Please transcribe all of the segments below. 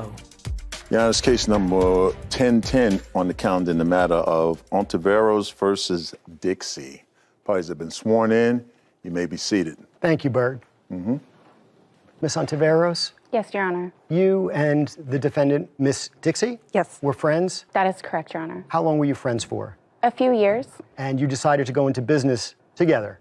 Co. Yeah, it's case number 1010 on the calendar in the matter of Ontiveros versus Dixie. Parties have been sworn in. You may be seated. Thank you, Bert. Ms. Ontiveros, Yes, Your Honor. you and the defendant, Miss Dixie, Yes. were friends. That is correct, Your Honor. How long were you friends for? A few years. And you decided to go into business together.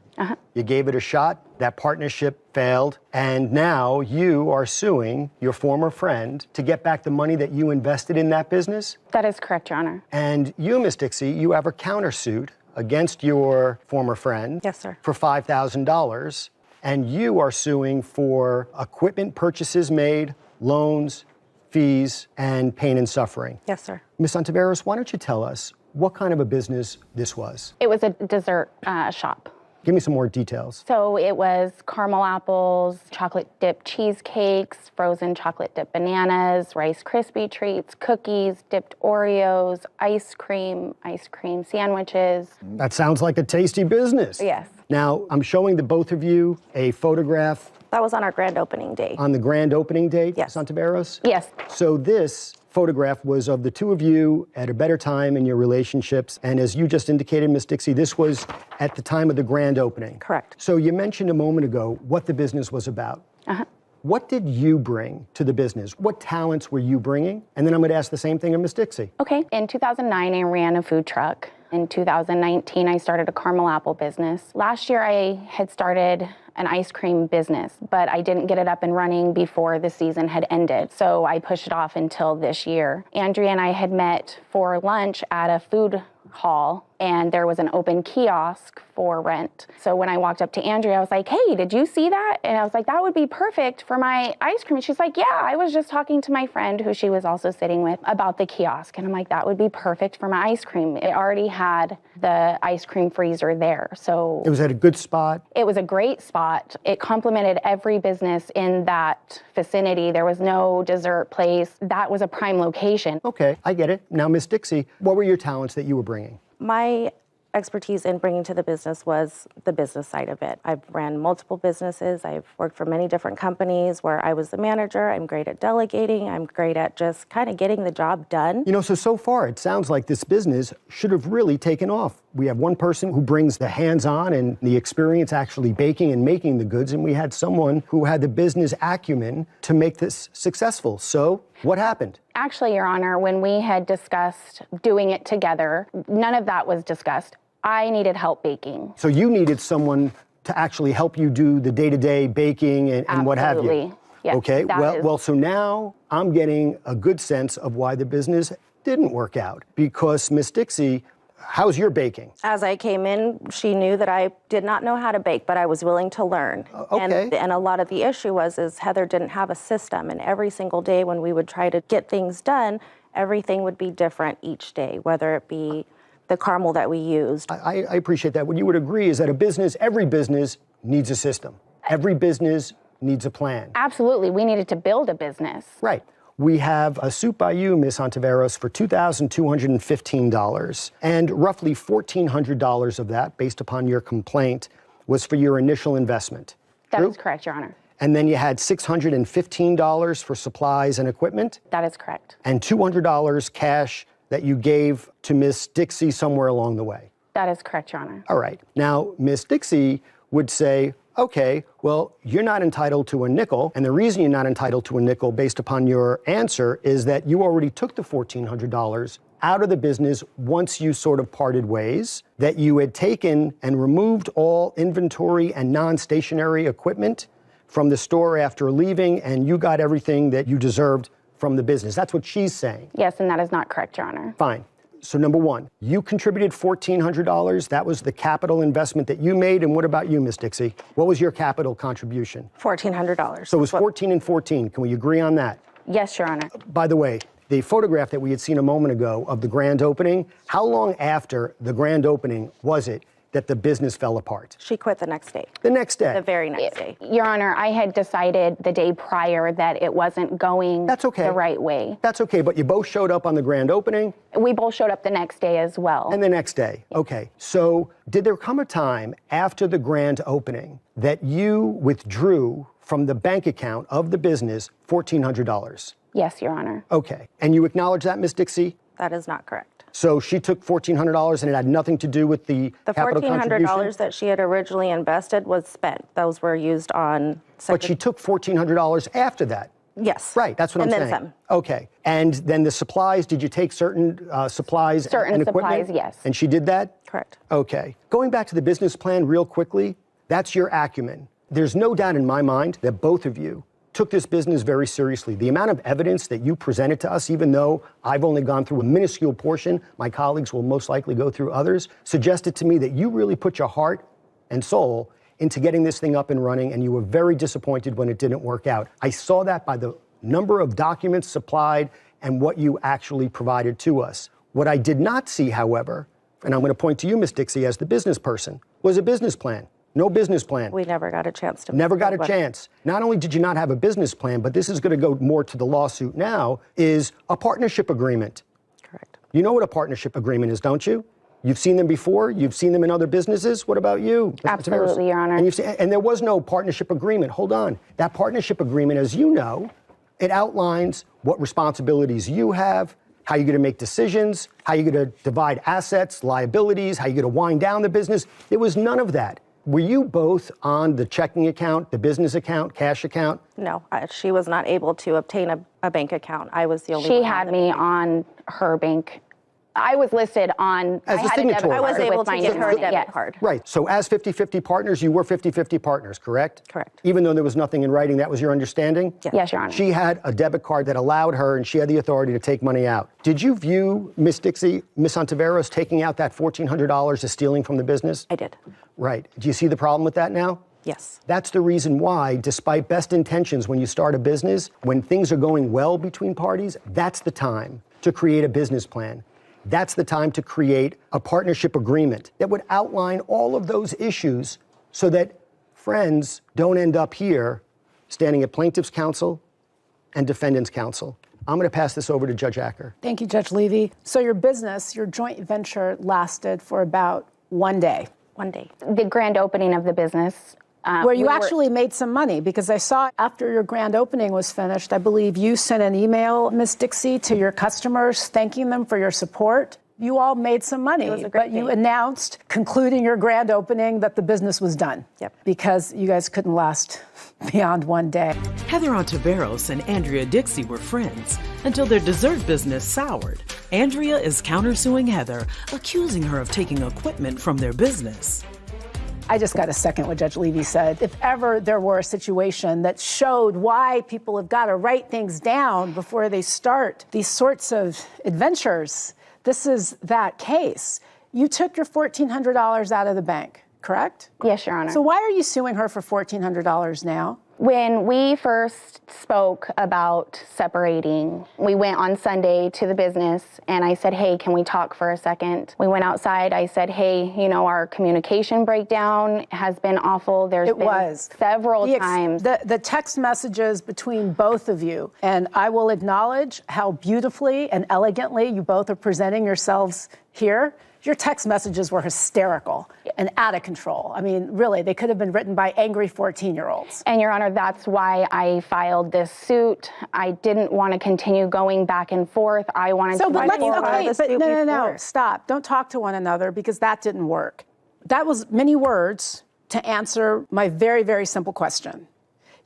You gave it a shot, that partnership failed, and now you are suing your former friend to get back the money that you invested in that business. That is correct, Your Honor. And you, Miss Dixie, you have a countersuit against your former friend. Yes, sir. For $5,000, and you are suing for equipment purchases made, loans, fees, and pain and suffering. Yes, sir. Ms. Ontiveros, why don't you tell us what kind of a business this was? It was a dessert shop. Give me some more details. So it was caramel apples, chocolate dipped cheesecakes, frozen chocolate dipped bananas, Rice Krispie treats, cookies, dipped Oreos, ice cream sandwiches. That sounds like a tasty business. Yes. Now, I'm showing the both of you a photograph That was on our grand opening day. on the grand opening date, Yes. Ms. Ontiveros? Yes. So this photograph was of the two of you at a better time in your relationships. And as you just indicated, Miss Dixie, this was at the time of the grand opening. Correct. So you mentioned a moment ago what the business was about. What did you bring to the business? What talents were you bringing? And then I'm going to ask the same thing of Miss Dixie. Okay. In 2009, I ran a food truck. In 2019, I started a caramel apple business. Last year, I had started an ice cream business, but I didn't get it up and running before the season had ended. So I pushed it off until this year. Andrea and I had met for lunch at a food hall, and there was an open kiosk for rent. So when I walked up to Andrea, I was like, hey, did you see that? And I was like, that would be perfect for my ice cream. And she's like, yeah, I was just talking to my friend who she was also sitting with about the kiosk. And I'm like, that would be perfect for my ice cream. It already had the ice cream freezer there. So It was at a good spot. it was a great spot. It complemented every business in that vicinity. There was no dessert place. That was a prime location. Okay, I get it. Now, Miss Dixie, what were your talents that you were bringing? My expertise in bringing to the business was the business side of it. I've ran multiple businesses. I've worked for many different companies where I was the manager. I'm great at delegating. I'm great at just kind of getting the job done. You know, so far it sounds like this business should have really taken off. We have one person who brings the hands-on and the experience actually baking and making the goods, and we had someone who had the business acumen to make this successful. So what happened? Actually, Your Honor, when we had discussed doing it together, none of that was discussed. I needed help baking. So you needed someone to actually help you do the day-to-day baking and what have you. Absolutely. Yes, Okay, that is- well, so now I'm getting a good sense of why the business didn't work out. Because, Miss Dixie, how's your baking? As I came in, she knew that I did not know how to bake, but I was willing to learn. Okay. And a lot of the issue is Heather didn't have a system, and every single day when we would try to get things done, everything would be different each day, whether it be the caramel that we used. I appreciate that. What you would agree is that every business needs a system. Every business needs a plan. Absolutely. We needed to build a business. Right. We have a suit by you, Ms. Ontiveros, for $2,215, and roughly $1,400 of that, based upon your complaint, was for your initial investment. That True? is correct, Your Honor. And then you had $615 for supplies and equipment, That is correct. and $200 cash that you gave to Miss Dixie somewhere along the way. That is correct, Your Honor. All right. Now, Miss Dixie would say, okay, well, you're not entitled to a nickel. And the reason you're not entitled to a nickel, based upon your answer, is that you already took the $1,400 out of the business once you sort of parted ways, that you had taken and removed all inventory and non-stationary equipment from the store after leaving, and you got everything that you deserved from the business. That's what she's saying. Yes, and that is not correct, Your Honor. Fine. So number one, you contributed $1,400. That was the capital investment that you made. And what about you, Miss Dixie? What was your capital contribution? $1,400. So it was 14 and 14. Can we agree on that? Yes, Your Honor. By the way, the photograph that we had seen a moment ago of the grand opening, how long after the grand opening was it that the business fell apart? She quit the next day, The next day. the very next day. Your Honor, I had decided the day prior that it wasn't going That's okay. the right way. That's okay, but you both showed up on the grand opening We both showed up the next day as well. and the next day. Okay, so did there come a time after the grand opening that you withdrew from the bank account of the business $1,400? Yes, Your Honor. Okay. And you acknowledge that, Ms. Dixie? That is not correct. So she took $1,400 and it had nothing to do with the capital contribution? The $1,400 that she had originally invested was spent. Those were used on... But she took $1,400 after that? Yes. Right, that's what I'm saying. And then some. Okay. And then the supplies, did you take certain supplies and equipment? Supplies, yes. And she did that? Correct. Okay. Going back to the business plan real quickly, that's your acumen. There's no doubt in my mind that both of you took this business very seriously. The amount of evidence that you presented to us, even though I've only gone through a minuscule portion, my colleagues will most likely go through others, suggested to me that you really put your heart and soul into getting this thing up and running, and you were very disappointed when it didn't work out. I saw that by the number of documents supplied and what you actually provided to us. What I did not see, however, and I'm going to point to you, Ms. Dixie, as the business person, was a business plan. No business plan. We never got a chance to. Never got a chance. Not only did you not have a business plan, but this is going to go more to the lawsuit now, is a partnership agreement. Correct. You know what a partnership agreement is, don't you? You've seen them before. You've seen them in other businesses. What about you? Absolutely, Your Honor. And there was no partnership agreement. Hold on. That partnership agreement, as you know, it outlines what responsibilities you have, how you're going to make decisions, how you're going to divide assets, liabilities, how you're going to wind down the business. There was none of that. Were you both on the checking account, the business account, cash account? No, she was not able to obtain a bank account. I was the only She one. had me on her bank. I was listed on... As I a had signatory. debit I was card able with to my get her a name. debit Yes. card. Right. So as 50-50 partners, you were 50-50 partners, correct? Correct. Even though there was nothing in writing, that was your understanding? Yes, Your Honor. She had a debit card that allowed her, and she had the authority to take money out. Did you view Ms. Dixie, Ms. Ontiveros, taking out that $1,400 as stealing from the business? I did. Right. Do you see the problem with that now? Yes. That's the reason why, despite best intentions, when you start a business, when things are going well between parties, that's the time to create a business plan. That's the time to create a partnership agreement that would outline all of those issues so that friends don't end up here standing at plaintiff's counsel and defendant's counsel. I'm going to pass this over to Judge Acker. Thank you, Judge Levy. So your business, your joint venture lasted for about 1 day. 1 day. The grand opening of the business. Where you actually made some money, because I saw after your grand opening was finished, I believe you sent an email, Ms. Dixie, to your customers thanking them for your support. You all made some money, It was a great but you day. announced, concluding your grand opening, that the business was done. Yep. Because you guys couldn't last beyond 1 day. Heather Ontiveros and Andrea Dixie were friends until their dessert business soured. Andrea is countersuing Heather, accusing her of taking equipment from their business. I just got to second what Judge Levy said. If ever there were a situation that showed why people have got to write things down before they start these sorts of adventures, this is that case. You took your $1,400 out of the bank, correct? Yes, Your Honor. So why are you suing her for $1,400 now? When we first spoke about separating, we went on Sunday to the business and I said, hey, can we talk for a second? We went outside. I said, hey, you know, our communication breakdown has been awful. There's been several times. The text messages between both of you, and I will acknowledge how beautifully and elegantly you both are presenting yourselves here. Your text messages were hysterical and out of control. I mean, really, they could have been written by angry 14-year-olds. And Your Honor, that's why I filed this suit. I didn't want to continue going back and forth. I wanted to But no, suit stop. Don't talk to one another, because that didn't work. That was many words to answer my very, very simple question.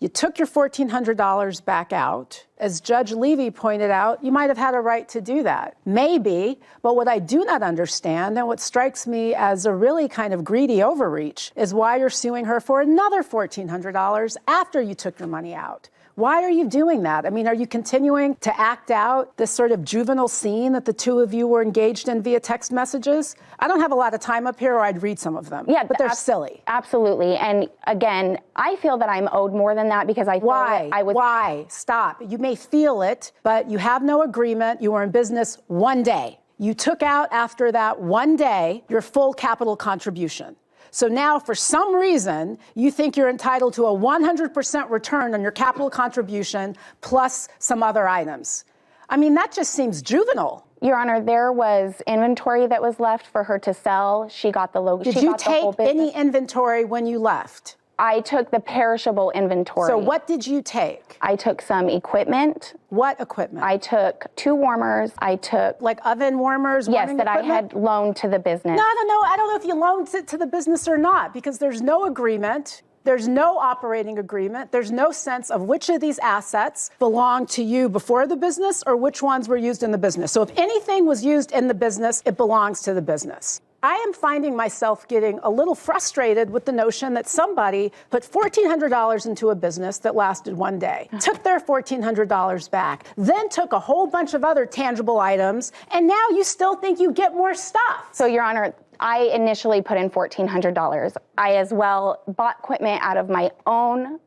You took your $1,400 back out. As Judge Levy pointed out, you might have had a right to do that. Maybe, but what I do not understand, and what strikes me as a really kind of greedy overreach, is why you're suing her for another $1,400 after you took your money out. Why are you doing that? I mean, are you continuing to act out this sort of juvenile scene that the two of you were engaged in via text messages? I don't have a lot of time up here, or I'd read some of them. Yeah, but they're silly. Absolutely. And again, I feel that I'm owed more than that because I feel that I was... Why? Stop. You may feel it, but you have no agreement. You were in business 1 day. You took out after that 1 day your full capital contribution. So now, for some reason, you think you're entitled to a 100% return on your capital contribution plus some other items. I mean, that just seems juvenile. Your Honor, there was inventory that was left for her to sell. She got the logo. Did you take any inventory when you left? I took the perishable inventory. So what did you take? I took some equipment. What equipment? I took 2 warmers. I took... Like oven warmers? Yes, warming that equipment? I had loaned to the business. No. I don't know if you loaned it to the business or not, because there's no agreement. There's no operating agreement. There's no sense of which of these assets belong to you before the business or which ones were used in the business. So if anything was used in the business, it belongs to the business. I am finding myself getting a little frustrated with the notion that somebody put $1,400 into a business that lasted one day, took their $1,400 back, then took a whole bunch of other tangible items, and now you still think you get more stuff. So, Your Honor, I initially put in $1,400. I as well bought equipment out of my own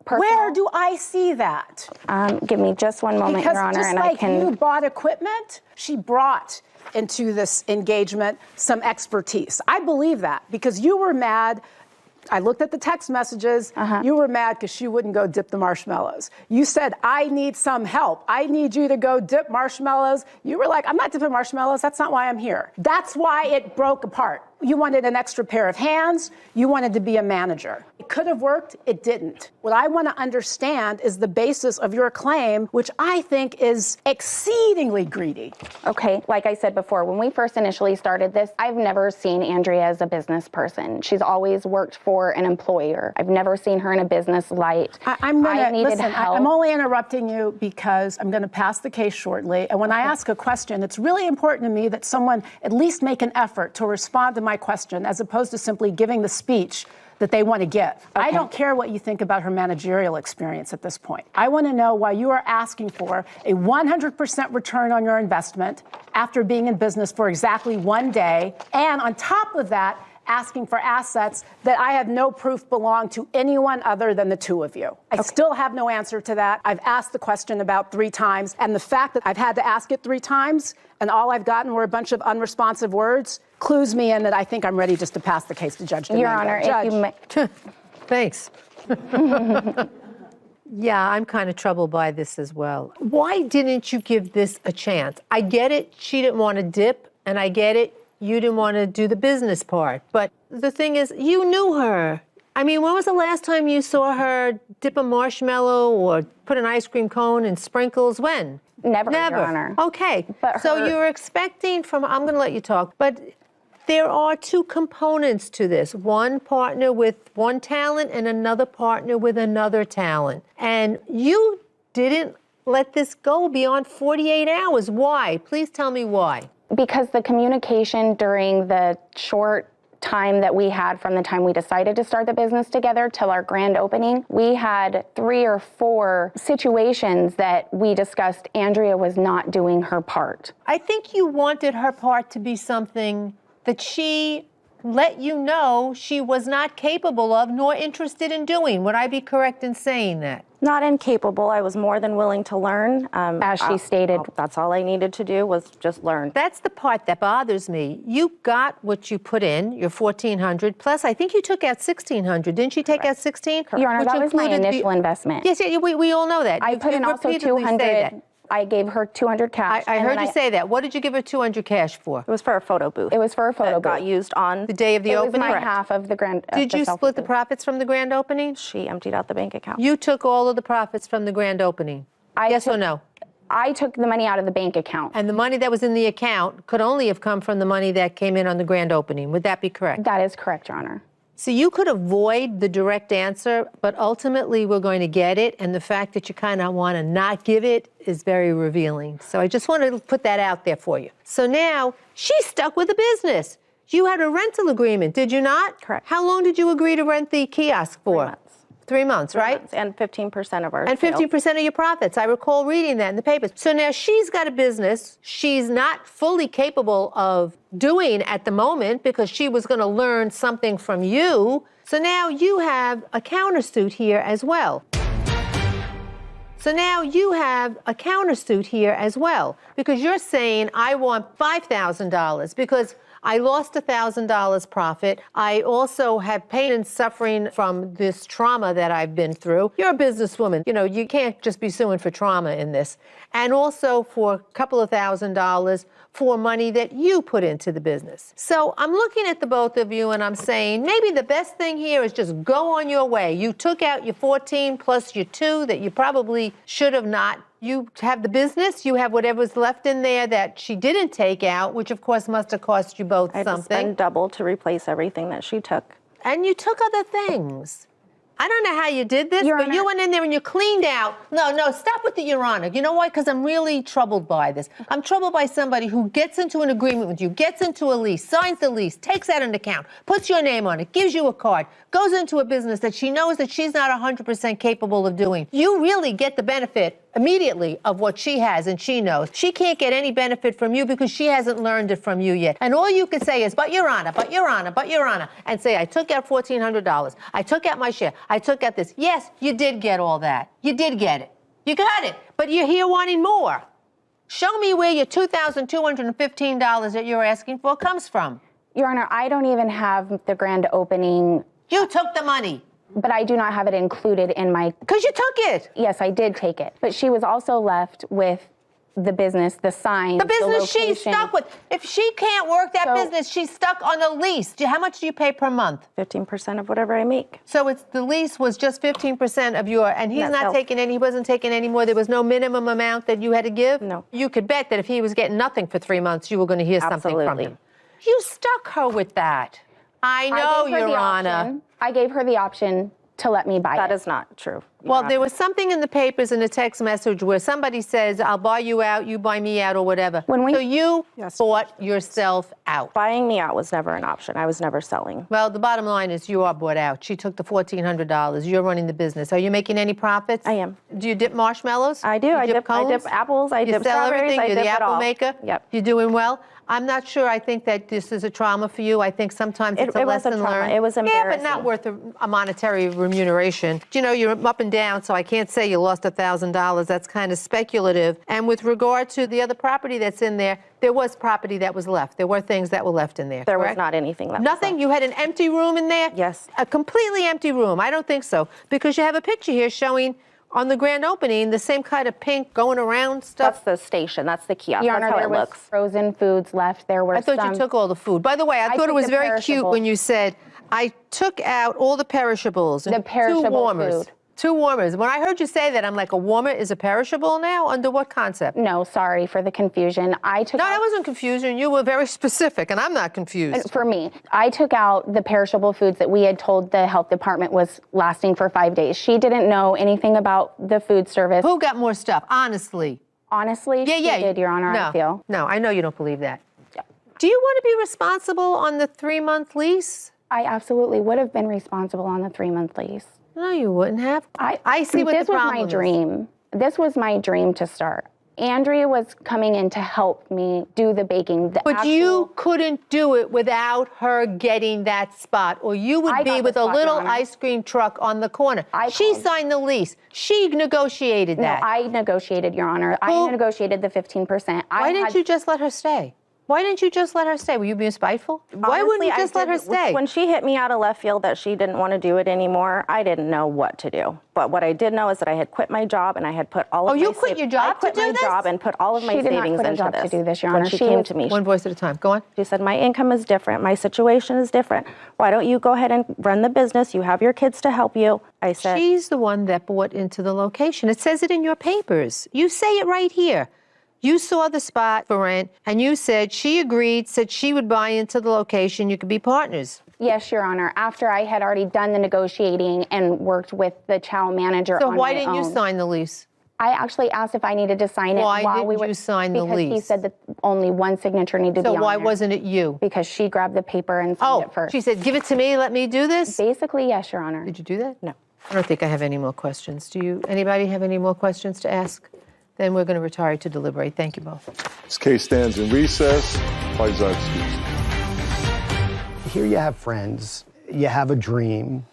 personal... Where do I see that? Give me just one moment, Because Your Honor, just and like I can... you bought equipment, she brought into this engagement some expertise. I believe that because you were mad. I looked at the text messages. You were mad because she wouldn't go dip the marshmallows. You said, I need some help. I need you to go dip marshmallows. You were like, I'm not dipping marshmallows. That's not why I'm here. That's why it broke apart. You wanted an extra pair of hands. You wanted to be a manager. It could have worked. It didn't. What I want to understand is the basis of your claim, which I think is exceedingly greedy. Okay, like I said before, when we first initially started this, I've never seen Andrea as a business person. She's always worked for an employer. I've never seen her in a business light. I needed listen, help. I'm only interrupting you because I'm going to pass the case shortly. And when I ask a question, it's really important to me that someone at least make an effort to respond to my question as opposed to simply giving the speech that they want to give. I don't care what you think about her managerial experience at this point. I want to know why you are asking for a 100% return on your investment after being in business for exactly one day, and on top of that, asking for assets that I have no proof belong to anyone other than the two of you. I still have no answer to that. I've asked the question about 3 times, and the fact that I've had to ask it 3 times and all I've gotten were a bunch of unresponsive words clues me in that I think I'm ready just to pass the case to Judge Domingo. Your Honor, Judge. if you may... Thanks. Yeah, I'm kind of troubled by this as well. Why didn't you give this a chance? I get it, she didn't want to dip, and I get it, you didn't want to do the business part. But the thing is, you knew her. I mean, when was the last time you saw her dip a marshmallow or put an ice cream cone in sprinkles? When? Never, Your Honor. Okay, But so you're expecting from, I'm going to let you talk, but there are 2 components to this. One partner with one talent and another partner with another talent. And you didn't let this go beyond 48 hours. Why? Please tell me why. Because the communication during the short time that we had from the time we decided to start the business together till our grand opening, we had 3 or 4 situations that we discussed Andrea was not doing her part. I think you wanted her part to be something that she let you know she was not capable of nor interested in doing. Would I be correct in saying that? Not incapable. I was more than willing to learn. As she stated. That's all I needed to do was just learn. That's the part that bothers me. You got what you put in, your $1,400, plus I think you took out $1,600. Didn't you take out $16,000? Your Honor, that was my initial investment. Yes, we all know that. I put in also $200. I gave her $200 cash. I heard you say that. What did you give her $200 cash for? It was for a photo booth. It was for a photo booth. Got used on The day of the opening? It was my half of the grand. Did you split the profits from the grand opening? She emptied out the bank account. You took all of the profits from the grand opening? Yes or no? I took the money out of the bank account. And the money that was in the account could only have come from the money that came in on the grand opening. Would that be correct? That is correct, Your Honor. So you could avoid the direct answer, but ultimately we're going to get it, and the fact that you kind of want to not give it is very revealing. So I just wanted to put that out there for you. So now she's stuck with the business. You had a rental agreement, did you not? Correct. How long did you agree to rent the kiosk for? 3 months. 3 months, right? 3 months, and 15% of our And sales. 50% of your profits. I recall reading that in the papers. So now she's got a business she's not fully capable of doing at the moment because she was going to learn something from you. So now you have a countersuit here as well. Because you're saying, I want $5,000 because I lost $1,000 profit. I also have pain and suffering from this trauma that I've been through. You're a businesswoman. You know, you can't just be suing for trauma in this. And also for a couple of $1,000 for money that you put into the business. So I'm looking at the both of you and I'm saying maybe the best thing here is just go on your way. You took out your 14 plus your 2 that you probably should have not. You have the business, you have whatever's left in there that she didn't take out, which of course must have cost you both I had to something. spend double to replace everything that she took. And you took other things. I don't know how you did this, Your but Honor. you went in there and you cleaned out. No, stop with the Your Honor. You know why? Because I'm really troubled by this. I'm troubled by somebody who gets into an agreement with you, gets into a lease, signs the lease, takes out an account, puts your name on it, gives you a card, goes into a business that she knows that she's not 100% capable of doing. You really get the benefit immediately of what she has and she knows. She can't get any benefit from you because she hasn't learned it from you yet. And all you can say is, but Your Honor, but Your Honor, but Your Honor, and say, I took out $1,400. I took out my share. I took out this. Yes, you did get all that. You did get it. You got it. But you're here wanting more. Show me where your $2,215 that you're asking for comes from. Your Honor, I don't even have the grand opening, You took the money. but I do not have it included in my. Because you took it. Yes, I did take it. But she was also left with the business, the signs, The business she's location. stuck with. If she can't work that So- business, she's stuck on a lease. How much do you pay per month? 15% of whatever I make. So it's the lease was just 15% of your, and he's Net not sales. taking any, he wasn't taking any more. There was no minimum amount that you had to give? No. You could bet that if he was getting nothing for 3 months, you were going to hear something from Absolutely. him. You stuck her with that. I know, I gave her Your the Honor. option. I gave her the option to let me buy That it. is not true. Well, Your there Honor. was something in the papers in a text message where somebody says, I'll buy you out, you buy me out, or whatever. So you bought yourself out. Buying me out was never an option. I was never selling. Well, the bottom line is you are bought out. She took the $1,400. You're running the business. Are you making any profits? I am. Do you dip marshmallows? I do. You I dip cones? apples. I You dip sell strawberries. everything. I You're dip the it apple all. maker. Yep. You're doing well. I'm not sure. I think that this is a trauma for you. I think sometimes it's a It was a lesson trauma. learned. It was Yeah, but embarrassing. not worth a monetary remuneration. You know, you're up and down, so I can't say you lost $1,000. That's kind of speculative. And with regard to the other property that's in there, there was property that was left. There were things that were left in there. There was correct? not anything left. Nothing? You had an empty room in there? Yes. A completely empty room? I don't think so. Because you have a picture here showing on the grand opening the same kind of pink going around stuff. That's the station. That's the kiosk. Your That's Honor, how there it was looks. frozen foods left. There were I thought some. you took all the food. By the way, I thought it took was the very cute perishable. when you said, I took out all the perishables. and The perishable two warmers. food. 2 warmers. When I heard you say that, I'm like, a warmer is a perishable now? Under what concept? No, sorry for the confusion. I took No, out, that wasn't confusion. You were very specific, and I'm not confused. for me, I took out the perishable foods that we had told the health department was lasting for 5 days. She didn't know anything about the food service. Who got more stuff? Honestly. Honestly, Yeah, she yeah. did, Your Honor, no, I feel. No, I know you don't believe that. Do you want to be responsible on the 3-month lease? I absolutely would have been responsible on the 3-month lease. No, you wouldn't have. I see what this the was problem my is. dream. This was my dream to start. Andrea was coming in to help me do the baking. But you couldn't do it without her getting that spot, or you would I be got the with a spot, little Your Honor. ice cream truck on the corner. She called- signed the lease. She negotiated No, that. I negotiated, Your Honor. I negotiated the 15%. Why didn't you just let her stay? Why didn't you just let her stay? Were you being spiteful? Why wouldn't Honestly, you I just let her didn't- stay? When she hit me out of left field that she didn't want to do it anymore, I didn't know what to do. But what I did know is that I had quit my job and I had put all of my you quit your job I quit to do my this? job and put all of my She did not savings quit her into job to this. do this, Your when Honor. she She came was- to me, One voice at a time. Go on. she said, my income is different. My situation is different. Why don't you go ahead and run the business? You have your kids to help you. I said, She's the one that bought into the location. It says it in your papers. You say it right here. You saw the spot for rent, and you said she agreed, said she would buy into the location. You could be partners. Yes, Your Honor. After I had already done the negotiating and worked with the chow manager So on why my didn't you own. sign the lease? I actually asked if I needed to sign it Why while didn't we were you sign the because he lease? said that only one signature needed to So be on why there. wasn't it you? Because she grabbed the paper and signed Oh, it first. she said, give it to me, let me do this? Basically, yes, Your Honor. Did you do that? No. I don't think I have any more questions. Do you? Anybody have any more questions to ask? Then we're going to retire to deliberate. Thank you both. This case stands in recess. Parties are excused. Here you have friends, you have a dream,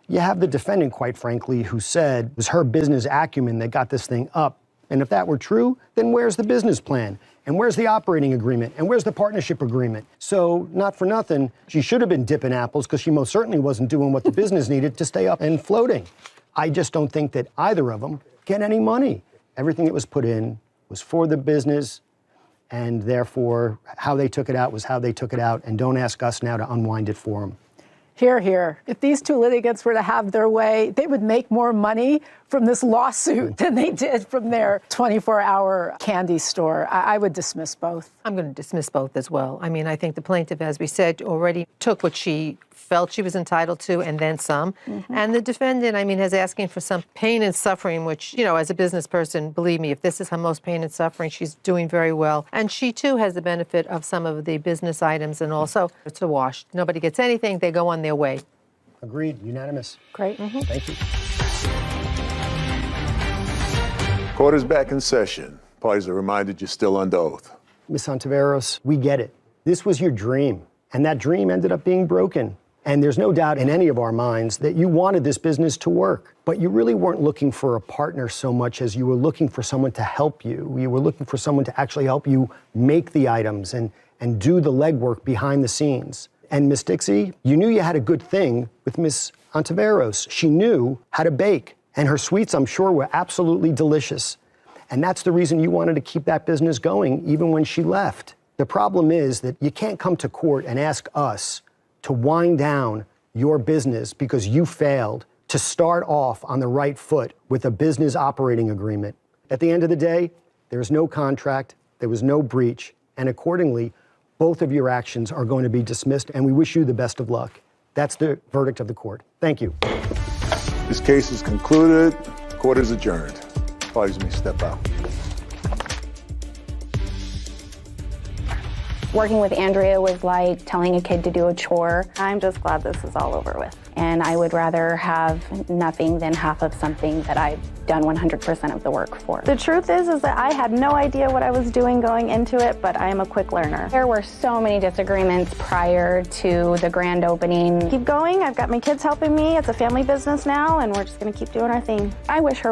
you have the defendant, quite frankly, who said it was her business acumen that got this thing up. And if that were true, then where's the business plan? And where's the operating agreement? And where's the partnership agreement? So, not for nothing, she should have been dipping apples because she most certainly wasn't doing what the business needed to stay up and floating. I just don't think that either of them get any money. Everything that was put in was for the business, and therefore, how they took it out was how they took it out, and don't ask us now to unwind it for them. Hear, hear. If these two litigants were to have their way, they would make more money from this lawsuit than they did from their 24-hour candy store. I would dismiss both. I'm going to dismiss both as well. I mean, I think the plaintiff, as we said, already took what she felt she was entitled to and then some. And the defendant, I mean, is asking for some pain and suffering, which, you know, as a business person, believe me, if this is her most pain and suffering, she's doing very well. And she, too, has the benefit of some of the business items, and also it's a wash. Nobody gets anything. They go on their way. Agreed. Unanimous. Great. Thank you. Court is back in session. Parties are reminded you're still under oath. Ms. Ontiveros, we get it. This was your dream, and that dream ended up being broken. And there's no doubt in any of our minds that you wanted this business to work, but you really weren't looking for a partner so much as you were looking for someone to help you. You were looking for someone to actually help you make the items and do the legwork behind the scenes. And Miss Dixie, you knew you had a good thing with Miss Ontiveros. She knew how to bake, and her sweets, I'm sure, were absolutely delicious. And that's the reason you wanted to keep that business going even when she left. The problem is that you can't come to court and ask us to wind down your business because you failed to start off on the right foot with a business operating agreement. At the end of the day, there's no contract, there was no breach, and accordingly, both of your actions are going to be dismissed, and we wish you the best of luck. That's the verdict of the court. Thank you. This case is concluded. Court is adjourned. Parties may step out. Working with Andrea was like telling a kid to do a chore, I'm just glad this is all over with. and I would rather have nothing than half of something that I've done 100% of the work for. The truth is that I had no idea what I was doing going into it, but I am a quick learner. There were so many disagreements prior to the grand opening. Keep going, I've got my kids helping me, it's a family business now, and we're just gonna keep doing our thing. I wish her